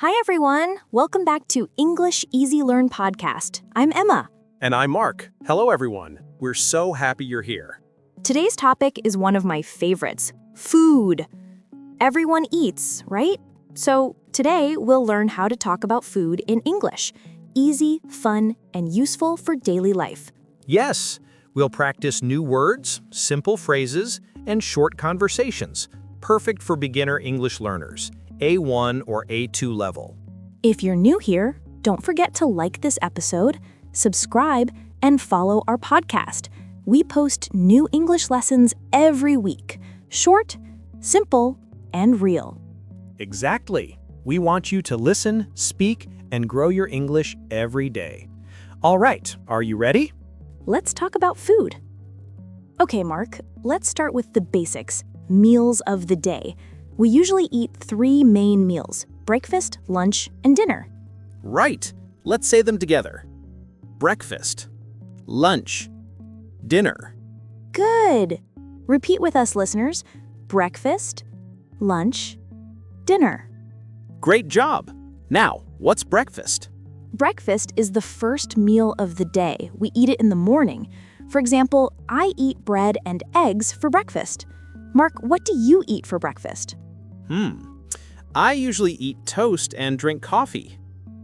Hi, everyone. Welcome back to English Easy Learn Podcast. I'm Emma. And I'm Mark. Hello, everyone. We're so happy you're here. Today's topic is one of my favorites, food. Everyone eats, right? So today we'll learn how to talk about food in English. Easy, fun, and useful for daily life. Yes, we'll practice new words, simple phrases, and short conversations. Perfect for beginner English learners, A1 or A2 level. If you're new here, don't forget to like this episode, subscribe, and follow our podcast. We post new English lessons every week. Short, simple, and real. Exactly. We want you to listen, speak, and grow your English every day. All right, are you ready? Let's talk about food. Okay, Mark, let's start with the basics, meals of the day. We usually eat 3 main meals, breakfast, lunch, and dinner. Right. Let's say them together. Breakfast, lunch, dinner. Good. Repeat with us, listeners. Breakfast, lunch, dinner. Great job. Now, what's breakfast? Breakfast is the first meal of the day. We eat it in the morning. For example, I eat bread and eggs for breakfast. Mark, what do you eat for breakfast? I usually eat toast and drink coffee.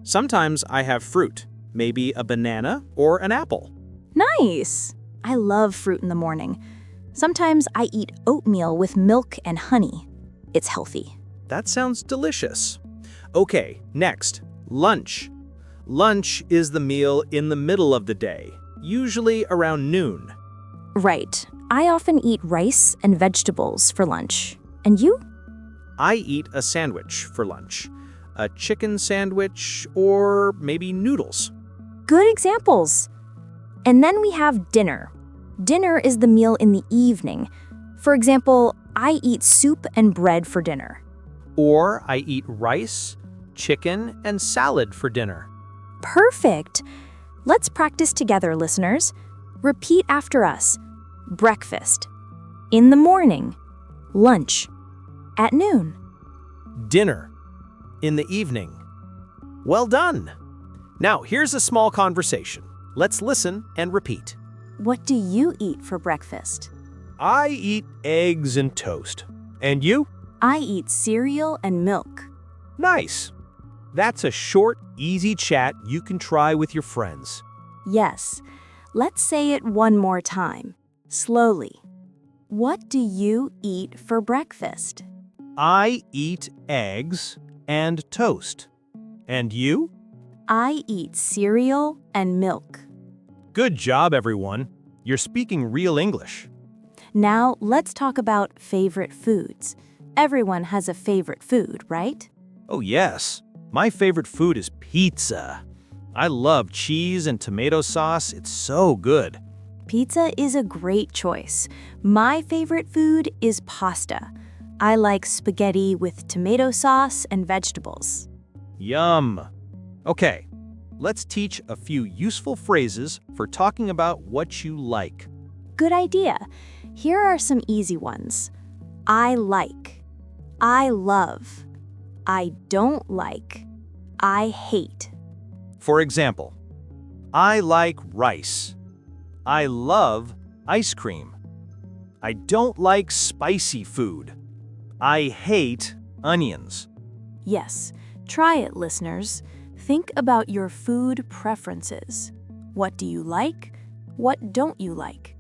Sometimes I have fruit, maybe a banana or an apple. Nice! I love fruit in the morning. Sometimes I eat oatmeal with milk and honey. It's healthy. That sounds delicious. Okay, next, lunch. Lunch is the meal in the middle of the day, usually around noon. Right. I often eat rice and vegetables for lunch. And you? I eat a sandwich for lunch, a chicken sandwich or maybe noodles. Good examples. And then we have dinner. Dinner is the meal in the evening. For example, I eat soup and bread for dinner. Or I eat rice, chicken, and salad for dinner. Perfect. Let's practice together, listeners. Repeat after us. Breakfast. In the morning. Lunch. At noon. Dinner. In the evening. Well done. Now, here's a small conversation. Let's listen and repeat. What do you eat for breakfast? I eat eggs and toast. And you? I eat cereal and milk. Nice. That's a short, easy chat you can try with your friends. Yes. Let's say it one more time. Slowly. What do you eat for breakfast? I eat eggs and toast. And you? I eat cereal and milk. Good job, everyone. You're speaking real English. Now, let's talk about favorite foods. Everyone has a favorite food, right? Oh, yes. My favorite food is pizza. I love cheese and tomato sauce. It's so good. Pizza is a great choice. My favorite food is pasta. I like spaghetti with tomato sauce and vegetables. Yum. Okay, let's teach a few useful phrases for talking about what you like. Good idea. Here are some easy ones. I like. I love. I don't like. I hate. For example, I like rice. I love ice cream. I don't like spicy food. I hate onions. Yes, try it, listeners. Think about your food preferences. What do you like? What don't you like?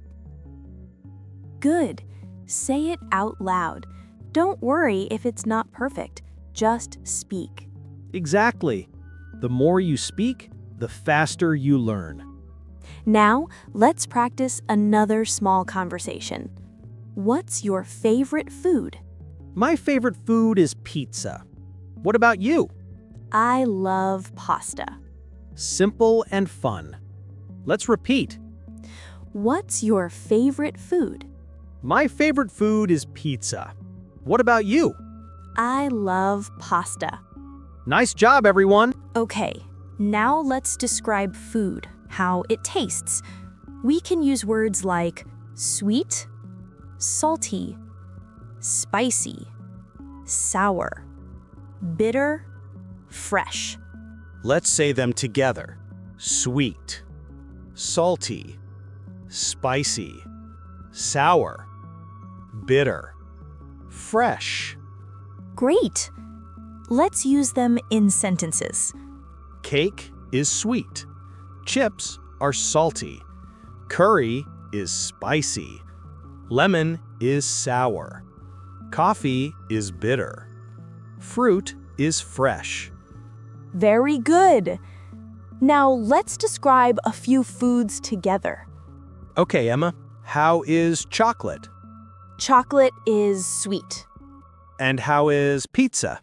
Good. Say it out loud. Don't worry if it's not perfect. Just speak. Exactly. The more you speak, the faster you learn. Now, let's practice another small conversation. What's your favorite food? My favorite food is pizza. What about you? I love pasta. Simple and fun. Let's repeat. What's your favorite food? My favorite food is pizza. What about you? I love pasta. Nice job, everyone. Okay, now let's describe food, how it tastes. We can use words like sweet, salty, spicy, sour, bitter, fresh. Let's say them together. Sweet, salty, spicy, sour, bitter, fresh. Great. Let's use them in sentences. Cake is sweet. Chips are salty. Curry is spicy. Lemon is sour. Coffee is bitter. Fruit is fresh. Very good. Now let's describe a few foods together. Okay, Emma, how is chocolate? Chocolate is sweet. And how is pizza?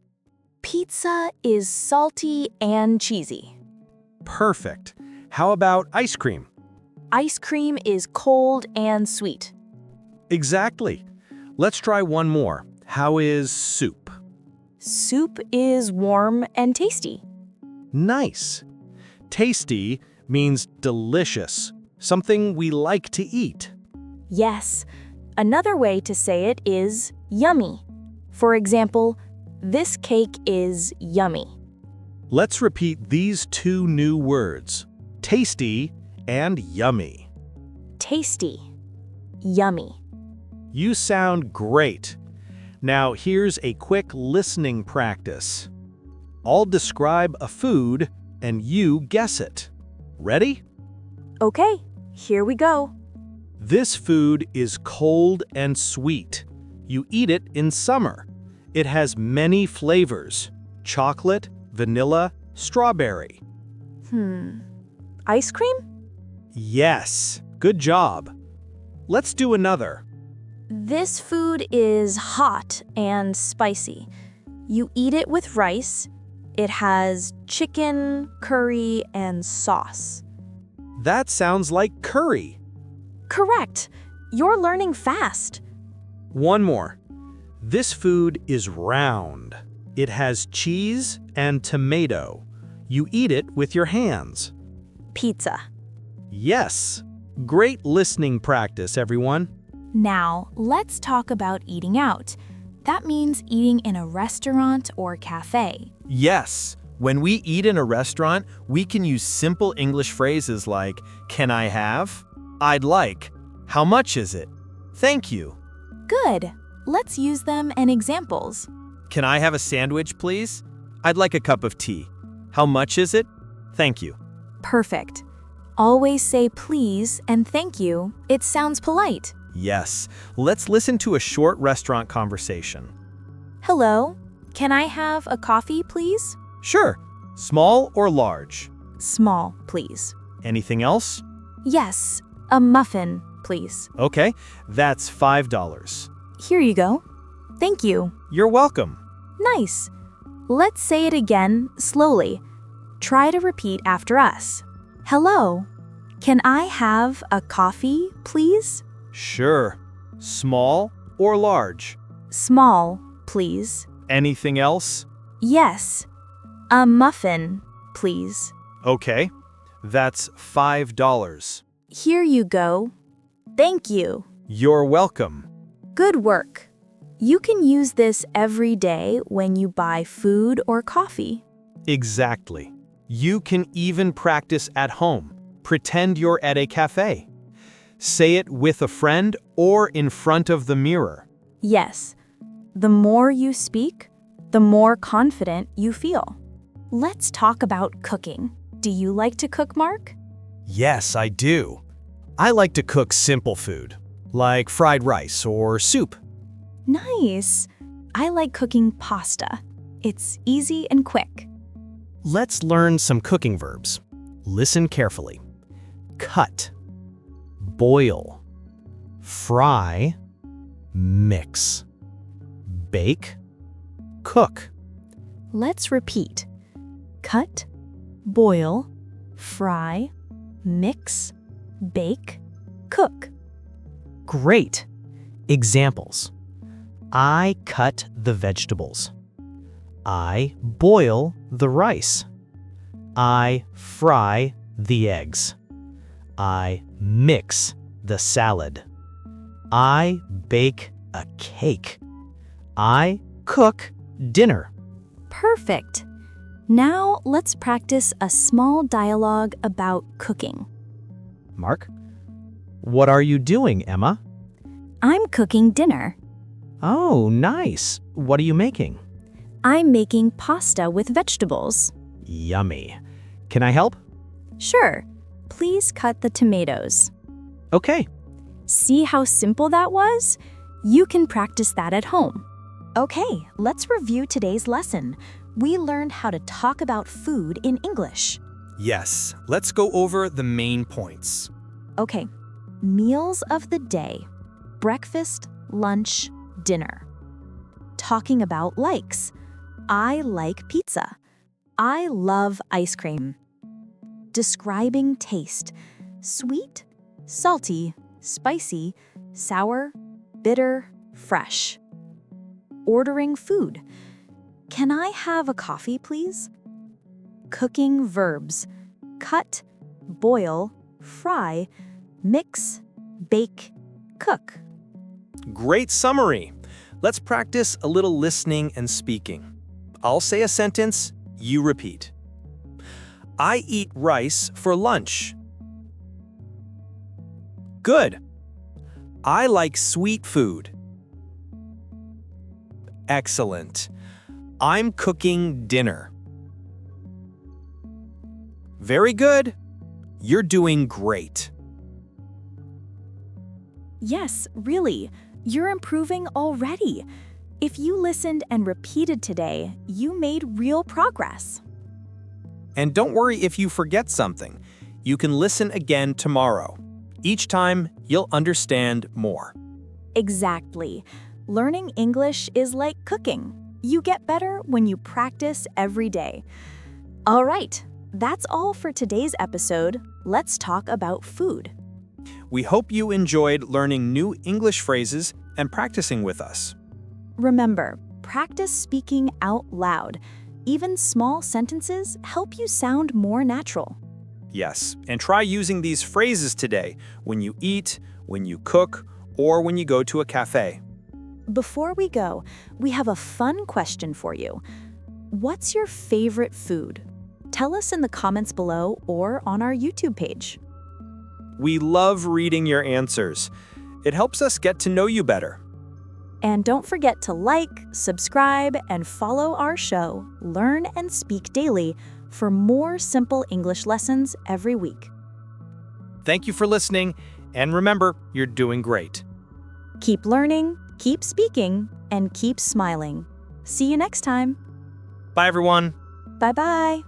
Pizza is salty and cheesy. Perfect. How about ice cream? Ice cream is cold and sweet. Exactly. Let's try one more. How is soup? Soup is warm and tasty. Nice. Tasty means delicious, something we like to eat. Yes. Another way to say it is yummy. For example, this cake is yummy. Let's repeat these two new words, tasty and yummy. Tasty. Yummy. You sound great. Now here's a quick listening practice. I'll describe a food and you guess it. Ready? Okay, here we go. This food is cold and sweet. You eat it in summer. It has many flavors: chocolate, vanilla, strawberry. Ice cream? Yes, good job. Let's do another. This food is hot and spicy. You eat it with rice. It has chicken, curry, and sauce. That sounds like curry. Correct. You're learning fast. One more. This food is round. It has cheese and tomato. You eat it with your hands. Pizza. Yes. Great listening practice, everyone. Now, let's talk about eating out. That means eating in a restaurant or cafe. Yes. When we eat in a restaurant, we can use simple English phrases like, can I have? I'd like. How much is it? Thank you. Good. Let's use them in examples. Can I have a sandwich, please? I'd like a cup of tea. How much is it? Thank you. Perfect. Always say please and thank you. It sounds polite. Yes. Let's listen to a short restaurant conversation. Hello, can I have a coffee, please? Sure. Small or large? Small, please. Anything else? Yes, a muffin, please. Okay, that's $5. Here you go. Thank you. You're welcome. Nice. Let's say it again slowly. Try to repeat after us. Hello, can I have a coffee, please? Sure. Small or large? Small, please. Anything else? Yes, a muffin, please. Okay, that's $5. Here you go. Thank you. You're welcome. Good work. You can use this every day when you buy food or coffee. Exactly. You can even practice at home. Pretend you're at a cafe. Say it with a friend or in front of the mirror. Yes, the more you speak, the more confident you feel. Let's talk about cooking. Do you like to cook, Mark? Yes, I do. I like to cook simple food, like fried rice or soup. Nice. I like cooking pasta. It's easy and quick. Let's learn some cooking verbs. Listen carefully. Cut, boil, fry, mix, bake, cook. Let's repeat. Cut, boil, fry, mix, bake, cook. Great. Examples. I cut the vegetables. I boil the rice. I fry the eggs. I mix the salad. I bake a cake. I cook dinner. Perfect. Now let's practice a small dialogue about cooking. Mark? What are you doing, Emma? I'm cooking dinner. Oh, nice. What are you making? I'm making pasta with vegetables. Yummy. Can I help? Sure. Please cut the tomatoes. Okay. See how simple that was? You can practice that at home. Okay, let's review today's lesson. We learned how to talk about food in English. Yes, let's go over the main points. Okay, meals of the day. Breakfast, lunch, dinner. Talking about likes. I like pizza. I love ice cream. Describing taste. Sweet, salty, spicy, sour, bitter, fresh. Ordering food. Can I have a coffee, please? Cooking verbs. Cut, boil, fry, mix, bake, cook. Great summary. Let's practice a little listening and speaking. I'll say a sentence, you repeat. I eat rice for lunch. Good. I like sweet food. Excellent. I'm cooking dinner. Very good. You're doing great. Yes, really. You're improving already. If you listened and repeated today, you made real progress. And don't worry if you forget something. You can listen again tomorrow. Each time, you'll understand more. Exactly. Learning English is like cooking. You get better when you practice every day. All right, that's all for today's episode. Let's talk about food. We hope you enjoyed learning new English phrases and practicing with us. Remember, practice speaking out loud. Even small sentences help you sound more natural. Yes, and try using these phrases today when you eat, when you cook, or when you go to a cafe. Before we go, we have a fun question for you. What's your favorite food? Tell us in the comments below or on our YouTube page. We love reading your answers. It helps us get to know you better. And don't forget to like, subscribe, and follow our show, Learn and Speak Daily, for more simple English lessons every week. Thank you for listening, and remember, you're doing great. Keep learning, keep speaking, and keep smiling. See you next time. Bye, everyone. Bye-bye.